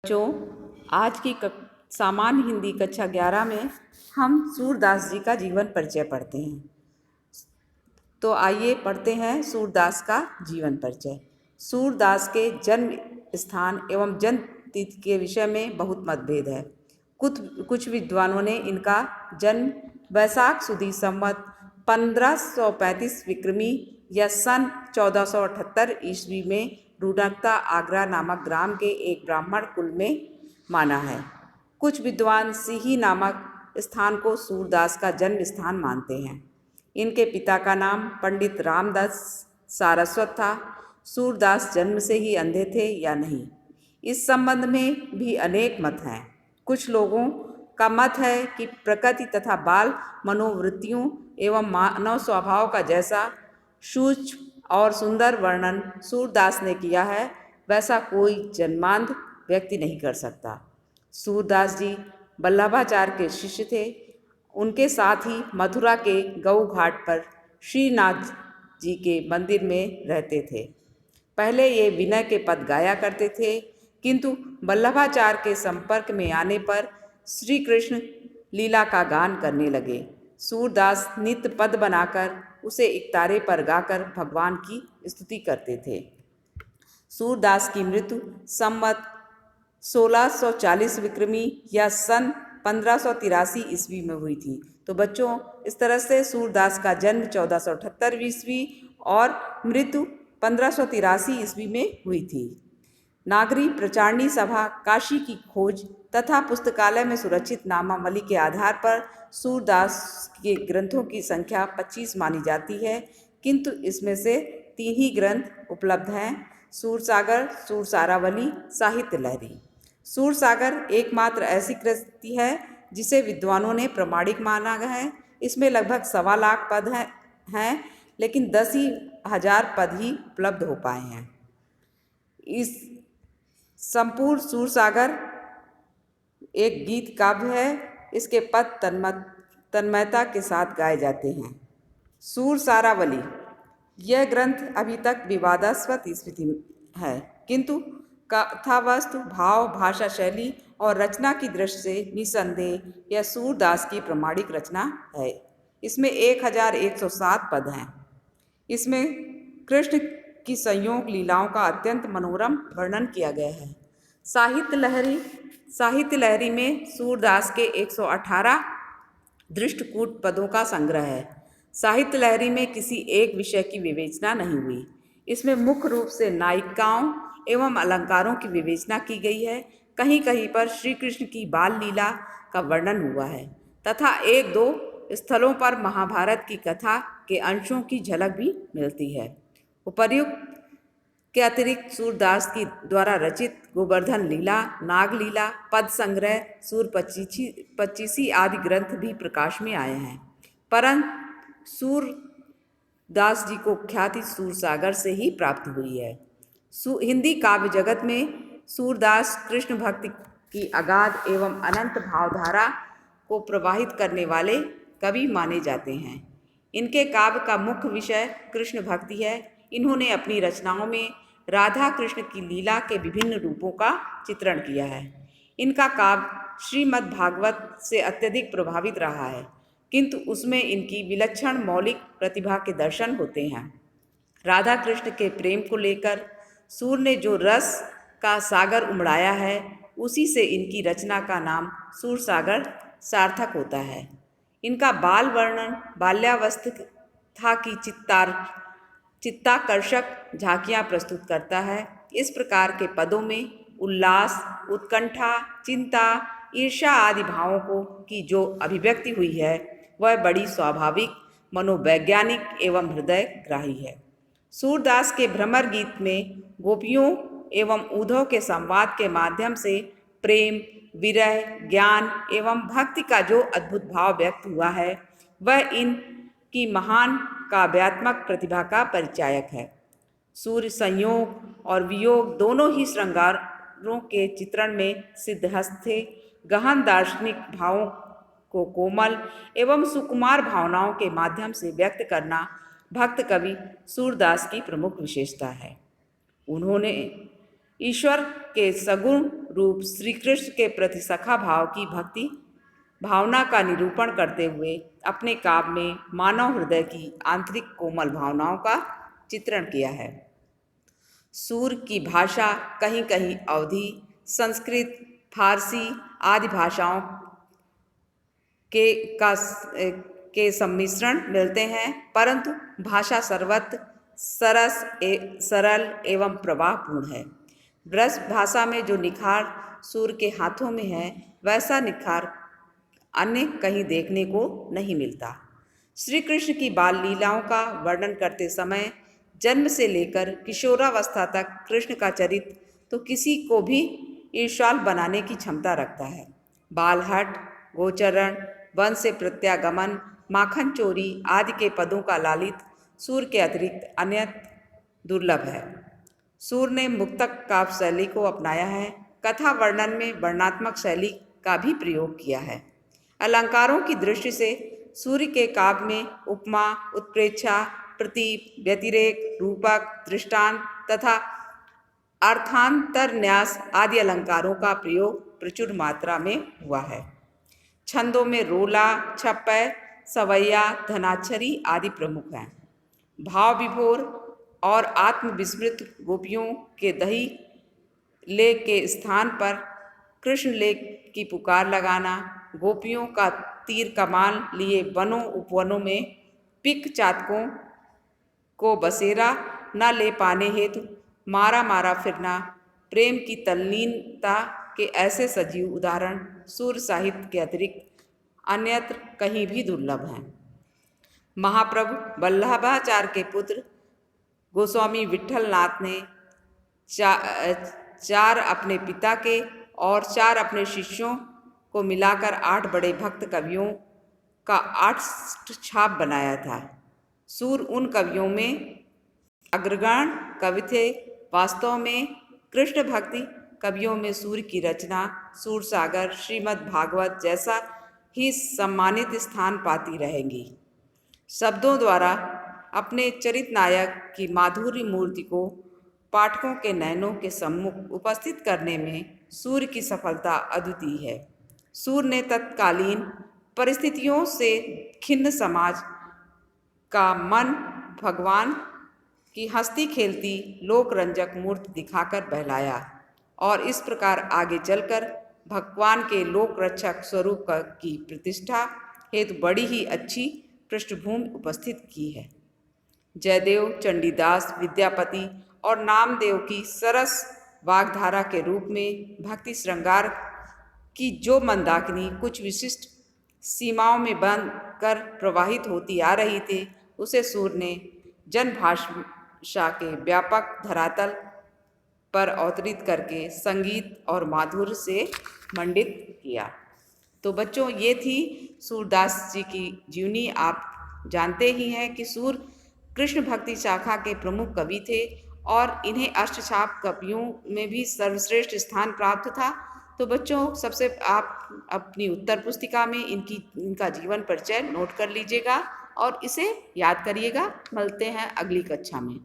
बच्चों, आज की सामान्य हिंदी कक्षा 11 में हम सूरदास जी का जीवन परिचय पढ़ते हैं। तो आइए पढ़ते हैं सूरदास का जीवन परिचय। सूरदास के जन्म स्थान एवं जन्म तिथि के विषय में बहुत मतभेद है। कुछ विद्वानों ने इनका जन्म वैशाख सुदी संवत 1535 विक्रमी या सन 1478 ईस्वी में रूडकता आगरा नामक ग्राम के एक ब्राह्मण कुल में माना है। कुछ विद्वान सिही नामक स्थान को सूरदास का जन्म स्थान मानते हैं। इनके पिता का नाम पंडित रामदास सारस्वत था। सूरदास जन्म से ही अंधे थे या नहीं, इस संबंध में भी अनेक मत हैं। कुछ लोगों का मत है कि प्रकृति तथा बाल मनोवृत्तियों एवं मानव स्वभाव का जैसा सूक्ष्म और सुंदर वर्णन सूरदास ने किया है, वैसा कोई जन्मांध व्यक्ति नहीं कर सकता। सूरदास जी वल्लभाचार्य के शिष्य थे। उनके साथ ही मथुरा के गऊ घाट पर श्रीनाथ जी के मंदिर में रहते थे। पहले ये विनय के पद गाया करते थे, किंतु वल्लभाचार्य के संपर्क में आने पर श्री कृष्ण लीला का गान करने लगे। सूरदास नित्य पद बनाकर उसे इकतारे पर गाकर भगवान की स्तुति करते थे। सूरदास की मृत्यु संवत 1640 विक्रमी या सन 1583 ईस्वी में हुई थी। तो बच्चों, इस तरह से सूरदास का जन्म 1478 ईस्वी और मृत्यु 1583 ईस्वी में हुई थी। नागरी प्रचारणी सभा, काशी की खोज तथा पुस्तकालय में सुरक्षित नामावली के आधार पर सूरदास के ग्रंथों की संख्या 25 मानी जाती है, किंतु इसमें से 3 ही ग्रंथ उपलब्ध हैं: सूरसागर, सूरसारावली, साहित्य लहरी। सूरसागर एकमात्र ऐसी कृति है जिसे विद्वानों ने प्रमाणिक माना है। इसमें लगभग 1.25 लाख पद हैं, लेकिन 10,000 पद ही उपलब्ध हो पाए हैं। इस संपूर्ण सूरसागर एक गीत काव्य है। इसके पद तन्मयता के साथ गाए जाते हैं। सूरसारावली यह ग्रंथ अभी तक विवादास्पद स्थिति में है, किंतु कथावस्तु, भाव, भाषा शैली और रचना की दृष्टि से निसंदेह यह सूरदास की प्रमाणिक रचना है। इसमें 1107 पद हैं। इसमें कृष्ण की संयोग लीलाओं का अत्यंत मनोरम वर्णन किया गया है। साहित्य लहरी में सूरदास के 118 दृष्टकूट पदों का संग्रह है। साहित्य लहरी में किसी एक विषय की विवेचना नहीं हुई। इसमें मुख्य रूप से नायिकाओं एवं अलंकारों की विवेचना की गई है। कहीं कहीं पर श्री कृष्ण की बाल लीला का वर्णन हुआ है तथा 1-2 स्थलों पर महाभारत की कथा के अंशों की झलक भी मिलती है। उपर्युक्त के अतिरिक्त सूरदास की द्वारा रचित गोवर्धन लीला, नाग लीला, पद संग्रह, सूर पच्चीसी आदि ग्रंथ भी प्रकाश में आए हैं। परंतु सूरदास जी को ख्याति सूरसागर से ही प्राप्त हुई है। हिंदी काव्य जगत में सूरदास कृष्ण भक्ति की अगाध एवं अनंत भावधारा को प्रवाहित करने वाले कवि माने जाते हैं। इनके काव्य का मुख्य विषय कृष्ण भक्ति है। इन्होंने अपनी रचनाओं में राधा कृष्ण की लीला के विभिन्न रूपों का चित्रण किया है। इनका काव्य श्रीमद् भागवत से अत्यधिक प्रभावित रहा है, किंतु उसमें इनकी विलक्षण मौलिक प्रतिभा के दर्शन होते हैं। राधा कृष्ण के प्रेम को लेकर सूर ने जो रस का सागर उमड़ाया है, उसी से इनकी रचना का नाम सूरसागर सार्थक होता है। इनका बाल वर्णन बाल्यावस्था की चित्ताकर्षक झांकियाँ प्रस्तुत करता है। इस प्रकार के पदों में उल्लास, उत्कंठा, चिंता, ईर्ष्या आदि भावों की जो अभिव्यक्ति हुई है, वह बड़ी स्वाभाविक, मनोवैज्ञानिक एवं हृदयग्राही है। सूरदास के भ्रमर गीत में गोपियों एवं उद्धव के संवाद के माध्यम से प्रेम, विरह, ज्ञान एवं भक्ति का जो अद्भुत भाव व्यक्त हुआ है, वह इनकी महान काव्यात्मक प्रतिभा का परिचायक है। सूर्य संयोग और वियोग दोनों ही श्रृंगारों के चित्रण में सिद्धहस्त थे। गहन दार्शनिक भावों को कोमल एवं सुकुमार भावनाओं के माध्यम से व्यक्त करना भक्त कवि सूरदास की प्रमुख विशेषता है। उन्होंने ईश्वर के सगुण रूप श्री कृष्ण के प्रति सखा भाव की भक्ति भावना का निरूपण करते हुए अपने काव्य में मानव हृदय की आंतरिक कोमल भावनाओं का चित्रण किया है। सूर की भाषा कहीं कहीं अवधी, संस्कृत, फारसी आदि भाषाओं के सम्मिश्रण मिलते हैं, परंतु भाषा सर्वत्र सरल एवं प्रवाहपूर्ण है। ब्रज भाषा में जो निखार सूर के हाथों में है, वैसा निखार अन्य कहीं देखने को नहीं मिलता। श्री कृष्ण की बाल लीलाओं का वर्णन करते समय जन्म से लेकर किशोरावस्था तक कृष्ण का चरित्र तो किसी को भी ईर्ष्याल बनाने की क्षमता रखता है। बालहट, गोचरण, वन से प्रत्यागमन, माखन चोरी आदि के पदों का लालित सूर के अतिरिक्त अन्यत्र दुर्लभ है। सूर ने मुक्तक काव्य शैली को अपनाया है। कथा वर्णन में वर्णात्मक शैली का भी प्रयोग किया है। अलंकारों की दृष्टि से सूर्य के काव्य में उपमा, उत्प्रेक्षा, प्रतीप, व्यतिरेक, रूपक, दृष्टांत तथा अर्थांतरन्यास आदि अलंकारों का प्रयोग प्रचुर मात्रा में हुआ है। छंदों में रोला, छप्पय, सवैया, धनाक्षरी आदि प्रमुख हैं। भाव विभोर और आत्मविस्मृत गोपियों के दही लेख के स्थान पर कृष्ण लेख की पुकार लगाना, गोपियों का तीर कमान लिए वनों उपवनों में पिक चातकों को बसेरा न ले पाने हेतु मारा मारा फिरना, प्रेम की तल्लीनता के ऐसे सजीव उदाहरण सूर साहित्य के अतिरिक्त अन्यत्र कहीं भी दुर्लभ हैं। महाप्रभु वल्लभाचार्य के पुत्र गोस्वामी विट्ठल नाथ ने चार अपने पिता के और 4 अपने शिष्यों को मिलाकर 8 बड़े भक्त कवियों का 8 छाप बनाया था। सूर उन कवियों में अग्रगण्य कवि थे। वास्तव में कृष्ण भक्ति कवियों में सूर की रचना सूरसागर, श्रीमद् भागवत जैसा ही सम्मानित स्थान पाती रहेंगी। शब्दों द्वारा अपने चरित नायक की माधुर्य मूर्ति को पाठकों के नयनों के सम्मुख उपस्थित करने में सूर की सफलता अद्वितीय है। सूर ने तत्कालीन परिस्थितियों से खिन्न समाज का मन भगवान की हंसती खेलती लोकरंजक मूर्ति दिखाकर बहलाया और इस प्रकार आगे चलकर भगवान के लोक रक्षक स्वरूप की प्रतिष्ठा हेतु बड़ी ही अच्छी पृष्ठभूमि उपस्थित की है। जयदेव, चंडीदास, विद्यापति और नामदेव की सरस वाग्धारा के रूप में भक्ति श्रृंगार की जो मंदाकिनी कुछ विशिष्ट सीमाओं में बंद कर प्रवाहित होती आ रही थी, उसे सूर ने जनभाषा के व्यापक धरातल पर अवतरित करके संगीत और माधुर्य से मंडित किया। तो बच्चों, ये थी सूरदास जी की जीवनी। आप जानते ही हैं कि सूर कृष्ण भक्ति शाखा के प्रमुख कवि थे और इन्हें अष्टछाप कवियों में भी सर्वश्रेष्ठ स्थान प्राप्त था। तो बच्चों, सबसे आप अपनी उत्तर पुस्तिका में इनका जीवन परिचय नोट कर लीजिएगा और इसे याद करिएगा। मिलते हैं अगली कक्षा में।